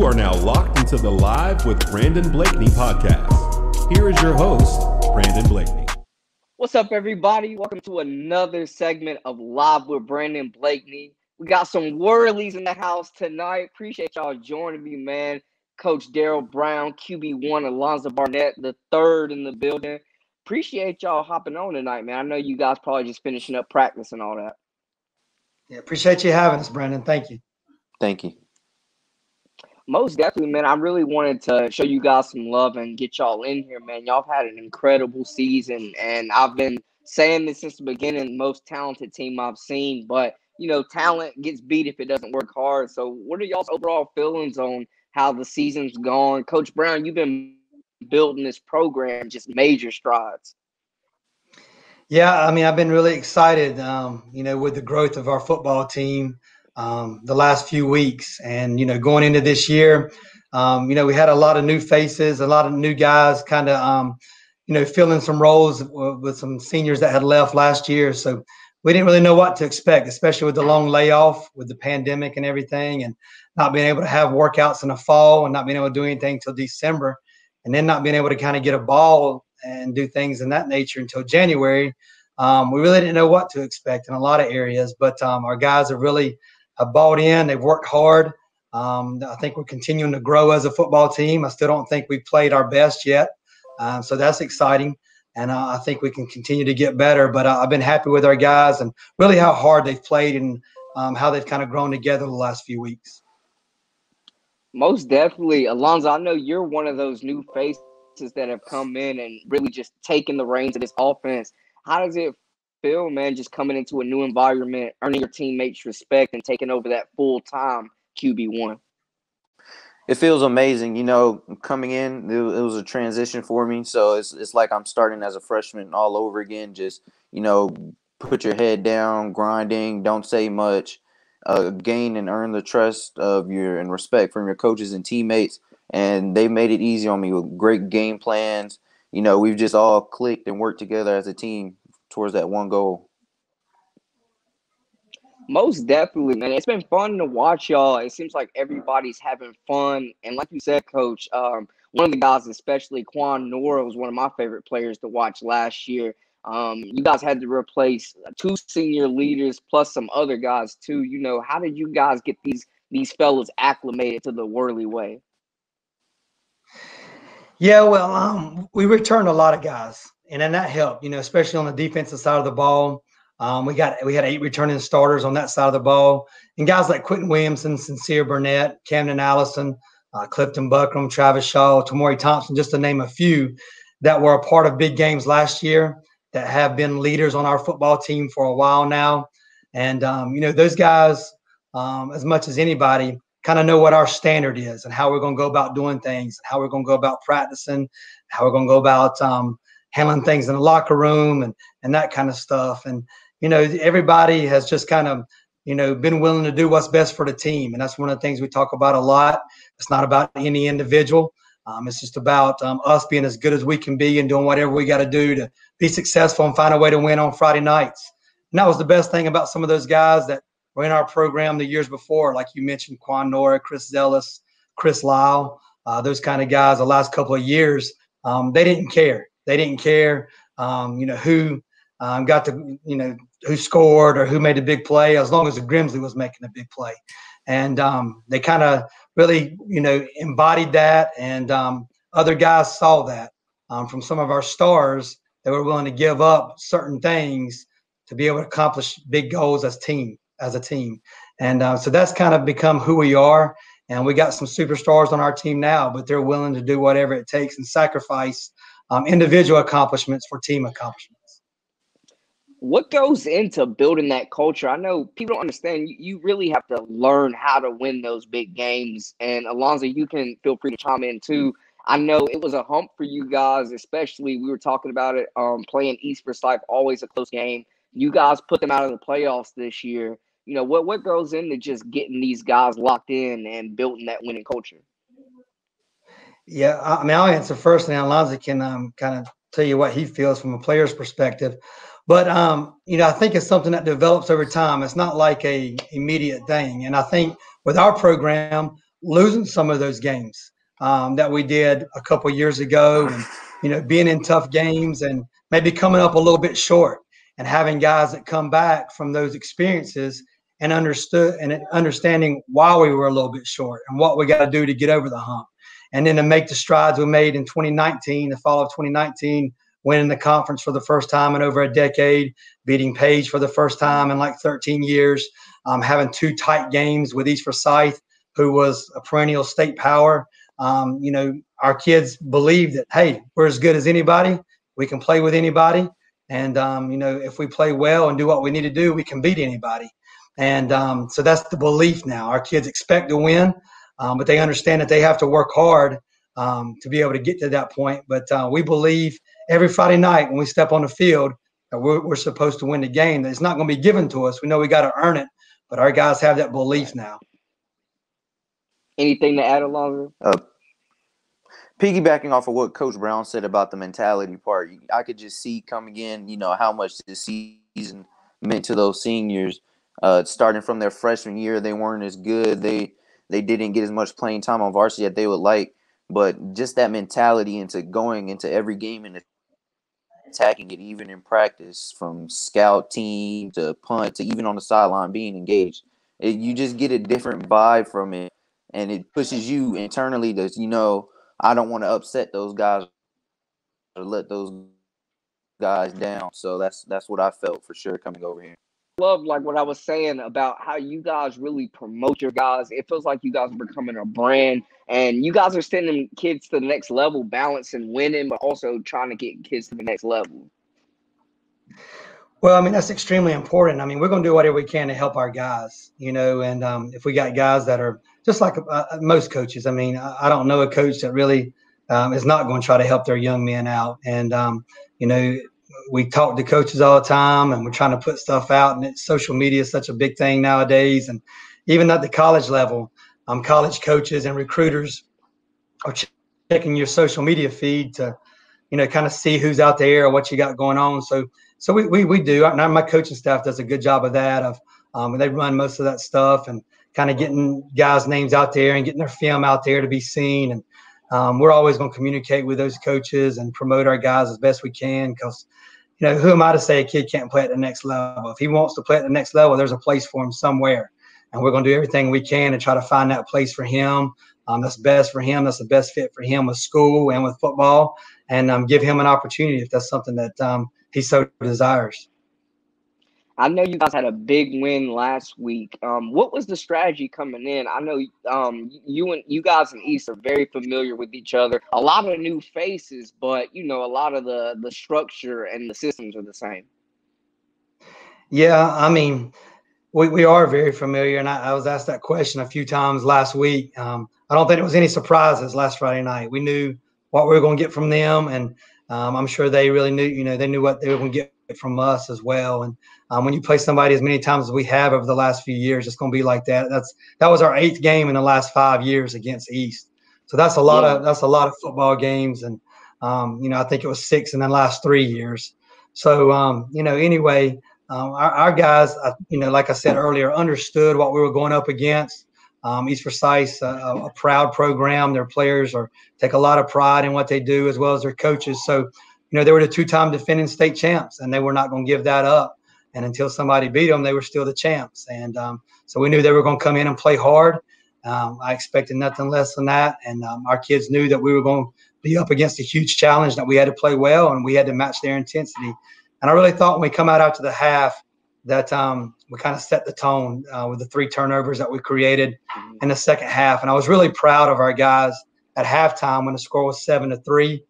are now locked into the Live with Brandon Blakeney podcast. Here is your host, Brandon Blakeney. What's up, everybody? Welcome to another segment of Live with Brandon Blakeney. We got some Whirlies in the house tonight. Appreciate y'all joining me, man. Coach Darryl Brown, QB Alonza Barnett III in the building. Appreciate y'all hopping on tonight, man. I know you guys probably just finishing up practice and all that. Yeah, appreciate you having us, Brandon. Thank you. Thank you. Most definitely, man. I really wanted to show you guys some love and get y'all in here, man. Y'all have had an incredible season, and I've been saying this since the beginning, most talented team I've seen. But, you know, talent gets beat if it doesn't work hard. So what are y'all's overall feelings on how the season's gone? Coach Brown, you've been building this program just major strides. Yeah, I mean, I've been really excited, with the growth of our football team the last few weeks. And, going into this year, we had a lot of new faces, a lot of new guys kind of, filling some roles with some seniors that had left last year. So we didn't really know what to expect, especially with the long layoff, with the pandemic and everything, and not being able to have workouts in the fall and not being able to do anything till December, and then not being able to kind of get a ball and do things in that nature until January. We really didn't know what to expect in a lot of areas, but our guys have really bought in. They've worked hard. I think we're continuing to grow as a football team. I still don't think we've played our best yet, so that's exciting, and I think we can continue to get better. But I've been happy with our guys and really how hard they've played and how they've kind of grown together the last few weeks. Most definitely. Alonza, I know you're one of those new faces that have come in and really just taken the reins of this offense. How does it feel, man, just coming into a new environment, earning your teammates' respect and taking over that full-time QB1? It feels amazing. Coming in, it was a transition for me. So it's like I'm starting as a freshman all over again. Just, put your head down, grinding, don't say much, gain and earn the trust of and respect from your coaches and teammates. And they made it easy on me with great game plans. We've just all clicked and worked together as a team towards that one goal. Most definitely, man. It's been fun to watch y'all. It seems like everybody's having fun. And like you said, Coach, one of the guys, especially Quan Nora, was one of my favorite players to watch last year. You guys had to replace 2 senior leaders plus some other guys too. How did you guys get these fellas acclimated to the Whirly way? Yeah, well, we returned a lot of guys, and then that helped, especially on the defensive side of the ball. We had 8 returning starters on that side of the ball, and guys like Quentin Williamson, Sincere Burnett, Camden Allison, Clifton Buckram, Travis Shaw, Tamori Thompson, just to name a few that were a part of big games last year that have been leaders on our football team for a while now. And, those guys, as much as anybody, kind of know what our standard is and how we're going to go about doing things, how we're going to go about practicing, how we're going to go about handling things in the locker room and that kind of stuff. And, everybody has just kind of, been willing to do what's best for the team. And that's one of the things we talk about a lot. It's not about any individual. It's just about us being as good as we can be and doing whatever we got to do to be successful and find a way to win on Friday nights. And that was the best thing about some of those guys that were in our program the years before, like you mentioned, Quan Nora, Chris Zellis, Chris Lyle, those kind of guys the last couple of years. They didn't care. They didn't care, who got the, who scored or who made a big play, as long as the Grimsley was making a big play. And they kind of really, embodied that. And other guys saw that from some of our stars that were willing to give up certain things to be able to accomplish big goals as a team. And so that's kind of become who we are. And we got some superstars on our team now, but they're willing to do whatever it takes and sacrifice individual accomplishments for team accomplishments. What goes into building that culture? I know people don't understand. You really have to learn how to win those big games. And Alonza, you can feel free to chime in too. I know it was a hump for you guys, especially we were talking about it, playing East Forsyth, always a close game. You guys put them out of the playoffs this year. What goes into just getting these guys locked in and building that winning culture? Yeah, I mean, I'll answer first, and Alonza can kind of tell you what he feels from a player's perspective. But, I think it's something that develops over time. It's not like a immediate thing. And I think with our program, losing some of those games that we did a couple years ago, and being in tough games and maybe coming up a little bit short, and having guys that come back from those experiences and understanding why we were a little bit short and what we got to do to get over the hump, and then to make the strides we made in 2019, the fall of 2019, winning the conference for the first time in over a decade, beating Page for the first time in like 13 years, having 2 tight games with East Forsyth, who was a perennial state power. Our kids believe that, hey, we're as good as anybody. We can play with anybody. And, if we play well and do what we need to do, we can beat anybody. And so that's the belief now. Our kids expect to win, but they understand that they have to work hard to be able to get to that point. But we believe every Friday night when we step on the field that we're supposed to win the game. That it's not going to be given to us. We know we got to earn it, but our guys have that belief now. Anything to add, Alonza? Piggybacking off of what Coach Brown said about the mentality part, I could just see coming in, how much this season meant to those seniors. Starting from their freshman year, they weren't as good. They didn't get as much playing time on varsity that they would like. But just that mentality into going into every game and attacking it, even in practice, from scout team to punt to even on the sideline being engaged. You just get a different vibe from it, and it pushes you internally to, I don't want to upset those guys or let those guys down. So that's what I felt for sure coming over here. Love like what I was saying about how you guys really promote your guys. It feels like you guys are becoming a brand, and you guys are sending kids to the next level, balancing winning, but also trying to get kids to the next level. Well, that's extremely important. We're going to do whatever we can to help our guys, and if we got guys that are just like most coaches, I don't know a coach that really is not going to try to help their young men out. And, we talk to coaches all the time, and we're trying to put stuff out, and social media is such a big thing nowadays. And even at the college level, college coaches and recruiters are checking your social media feed to, kind of see who's out there or what you got going on. So we do. My coaching staff does a good job of that. They run most of that stuff and kind of getting guys' names out there and getting their film out there to be seen. And we're always going to communicate with those coaches and promote our guys as best we can, because, who am I to say a kid can't play at the next level? If he wants to play at the next level, there's a place for him somewhere. And we're going to do everything we can to try to find that place for him. That's best for him. That's the best fit for him with school and with football, and give him an opportunity if that's something that he so desires. I know you guys had a big win last week. What was the strategy coming in? I know you guys in East are very familiar with each other. A lot of new faces, but a lot of the structure and the systems are the same. Yeah, we are very familiar, and I was asked that question a few times last week. I don't think it was any surprises last Friday night. We knew what we were going to get from them, and I'm sure they really knew. They knew what they were going to get from us as well. And when you play somebody as many times as we have over the last few years, it's going to be like that. That was our 8th game in the last 5 years against East. So that's a lot of football games, and I think it was 6 in the last 3 years. So anyway, our guys, like I said earlier, understood what we were going up against. East Forsyth, a proud program. Their players take a lot of pride in what they do, as well as their coaches. So, they were the 2-time defending state champs, and they were not going to give that up. And until somebody beat them, they were still the champs. And so we knew they were going to come in and play hard. I expected nothing less than that. And our kids knew that we were going to be up against a huge challenge, that we had to play well and we had to match their intensity. And I really thought when we come out after the half that we kind of set the tone with the 3 turnovers that we created in the second half. And I was really proud of our guys at halftime when the score was 7-3.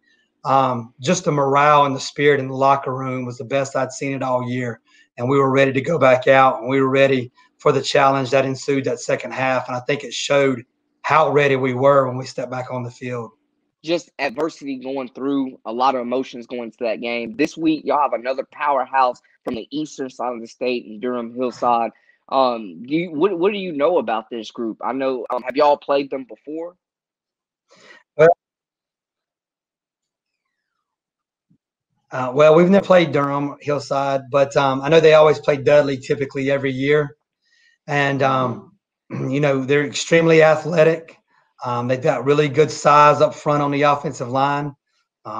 Just the morale and the spirit in the locker room was the best I'd seen it all year. And we were ready to go back out, and we were ready for the challenge that ensued that second half. And I think it showed how ready we were when we stepped back on the field. Just adversity going through, a lot of emotions going into that game. This week, y'all have another powerhouse from the eastern side of the state in Durham Hillside. What do you know about this group? I know, have y'all played them before? Well, we've never played Durham Hillside, but I know they always play Dudley typically every year. And, they're extremely athletic. They've got really good size up front on the offensive line.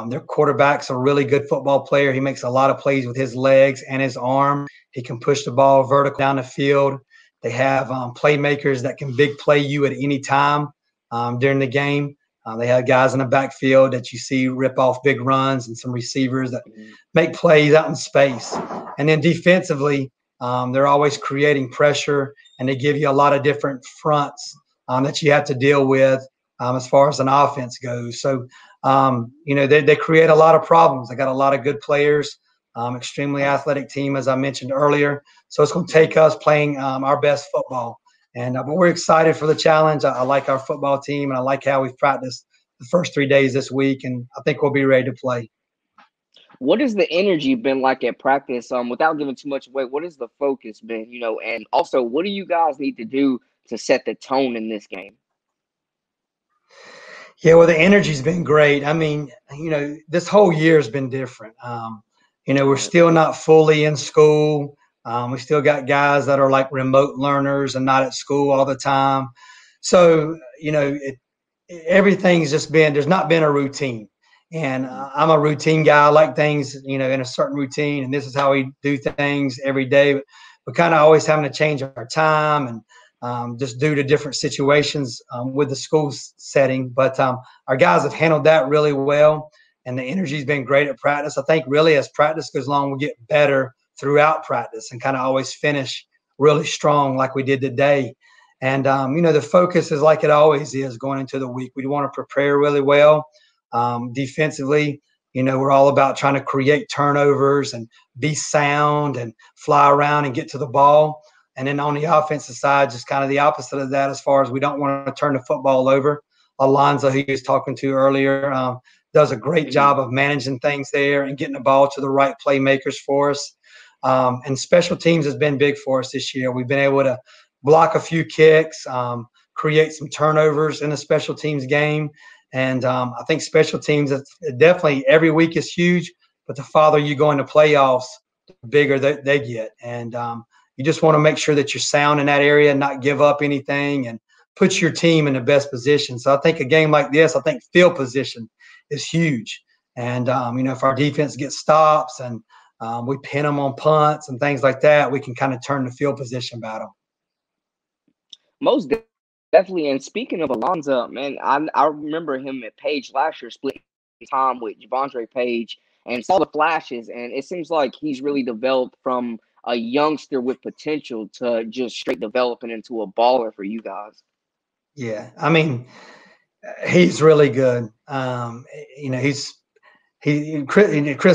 Their quarterback's a really good football player. He makes a lot of plays with his legs and his arm. He can push the ball vertical down the field. They have playmakers that can big play you at any time during the game. They have guys in the backfield that you see rip off big runs and some receivers that make plays out in space. And then defensively, they're always creating pressure, and they give you a lot of different fronts that you have to deal with as far as an offense goes. So, they create a lot of problems. They got a lot of good players, extremely athletic team, as I mentioned earlier. So it's going to take us playing our best football. But we're excited for the challenge. I like our football team, and I like how we've practiced the first 3 days this week, and I think we'll be ready to play. What has the energy been like at practice? Without giving too much away, what has the focus been? And also, what do you guys need to do to set the tone in this game? Yeah, well, the energy's been great. I mean, this whole year has been different. We're still not fully in school. We still got guys that are like remote learners and not at school all the time. So, everything's just been, there's not been a routine. And I'm a routine guy. I like things, in a certain routine, and this is how we do things every day. But we're kind of always having to change our time and just due to different situations with the school setting. But our guys have handled that really well, and the energy's been great at practice. I think really as practice goes along, we get better throughout practice and kind of always finish really strong like we did today. And, the focus is like it always is going into the week. We want to prepare really well. Defensively, we're all about trying to create turnovers and be sound and fly around and get to the ball. And then on the offensive side, just kind of the opposite of that, as far as we don't want to turn the football over. Alonza, who he was talking to earlier, does a great job of managing things there and getting the ball to the right playmakers for us. And special teams has been big for us this year. We've been able to block a few kicks, create some turnovers in the special teams game. And I think special teams, definitely every week is huge, but the farther you go into playoffs, the bigger they get. And you just want to make sure that you're sound in that area and not give up anything and put your team in the best position. So I think a game like this, I think field position is huge. And, if our defense gets stops and we pin them on punts and things like that, we can kind of turn the field position battle. Most definitely. And speaking of Alonza, man, I remember him at Page last year splitting time with Javondre Page and saw the flashes. And it seems like he's really developed from a youngster with potential to just straight developing into a baller for you guys. Yeah, I mean, he's really good. Chris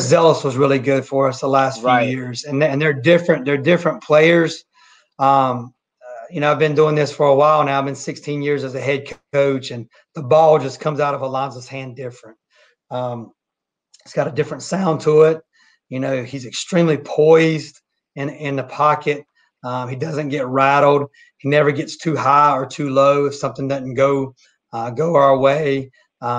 Zealous was really good for us the last few years, and they're different. They're different players. I've been doing this for a while now. I've been 16 years as a head coach, and the ball just comes out of Alonza's hand different. It's got a different sound to it. He's extremely poised in the pocket. He doesn't get rattled. He never gets too high or too low if something doesn't go our way.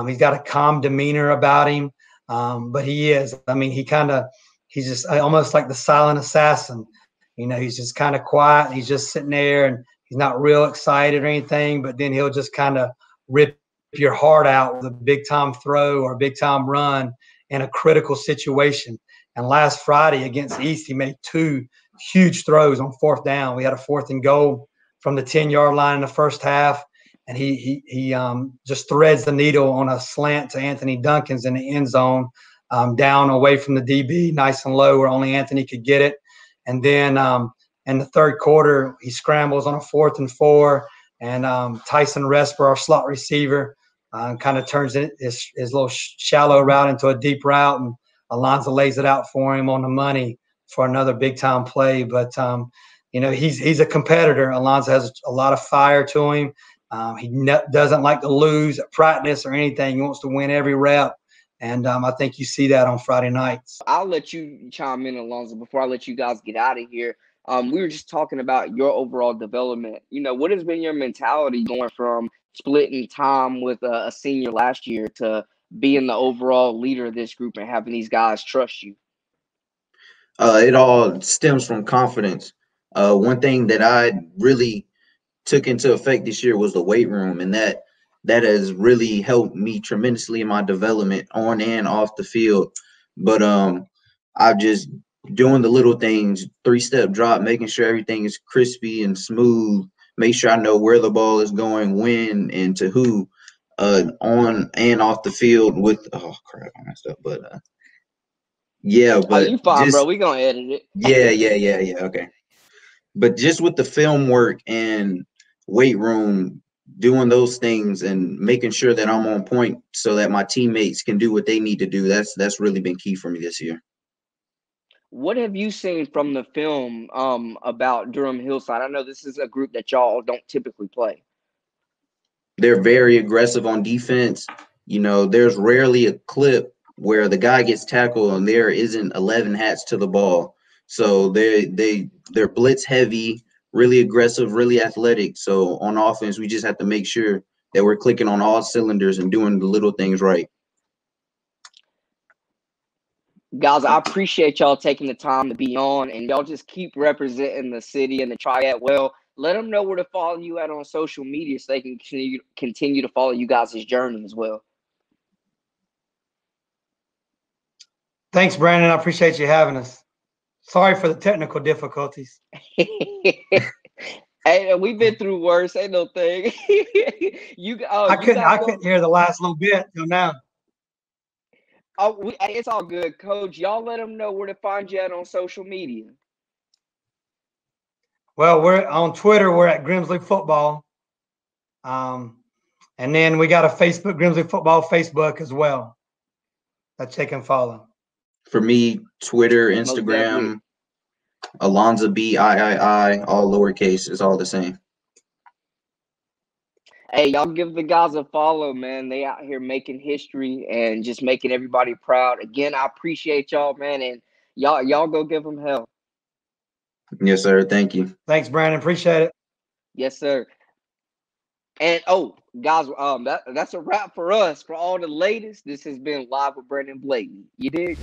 He's got a calm demeanor about him, but he is. I mean, he's just almost like the silent assassin. He's just kind of quiet. He's just sitting there, and he's not real excited or anything, but then he'll just kind of rip your heart out with a big-time throw or a big-time run in a critical situation. And last Friday against East, he made 2 huge throws on 4th down. We had a 4th and goal from the 10-yard line in the first half, and he just threads the needle on a slant to Anthony Duncans in the end zone, down away from the DB, nice and low where only Anthony could get it. And then in the third quarter, he scrambles on a 4th and 4, and Tyson Resper, our slot receiver, kind of turns his little shallow route into a deep route, and Alonza lays it out for him on the money for another big-time play. But, he's a competitor. Alonza has a lot of fire to him. He doesn't like to lose at practice or anything. He wants to win every rep. And I think you see that on Friday nights. I'll let you chime in, Alonza, before I let you guys get out of here. We were just talking about your overall development. What has been your mentality going from splitting time with a senior last year to being the overall leader of this group and having these guys trust you? It all stems from confidence. One thing that I really took into effect this year was the weight room, and that that has really helped me tremendously in my development on and off the field. But I've just doing the little things, 3-step drop, making sure everything is crispy and smooth, make sure I know where the ball is going, when, and to who, on and off the field with, oh crap, I messed up, but yeah, Oh, but you fine, bro. just, We gonna edit it. yeah, okay. But just with the film work and weight room, doing those things and making sure that I'm on point so that my teammates can do what they need to do, that's really been key for me this year. What have you seen from the film about Durham Hillside? I know this is a group that y'all don't typically play. They're very aggressive on defense. You know, there's rarely a clip where the guy gets tackled and there isn't 11 hats to the ball. So they're blitz heavy, really aggressive, really athletic. So on offense, we just have to make sure that we're clicking on all cylinders and doing the little things right. Guys, I appreciate y'all taking the time to be on, and y'all just keep representing the city and the Triad well. Let them know where to follow you at on social media so they can continue to follow you guys' journey as well. Thanks, Brandon. I appreciate you having us. Sorry for the technical difficulties. Hey, we've been through worse. Ain't no thing. I couldn't hear the last little bit till now. It's all good, Coach. Y'all let them know where to find you at on social media. Well, we're on Twitter. We're at Grimsley Football. And then we got a Facebook, Grimsley Football Facebook as well that you can follow. For me, Twitter, Instagram, Alonza BIII, all lowercase, is all the same. Hey, y'all give the guys a follow, man. They out here making history and just making everybody proud. Again, I appreciate y'all, man, and y'all go give them hell. Yes, sir. Thank you. Thanks, Brandon. Appreciate it. Yes, sir. And guys, that's a wrap for us. For all the latest, this has been Live with Brandon Blakeney. You dig?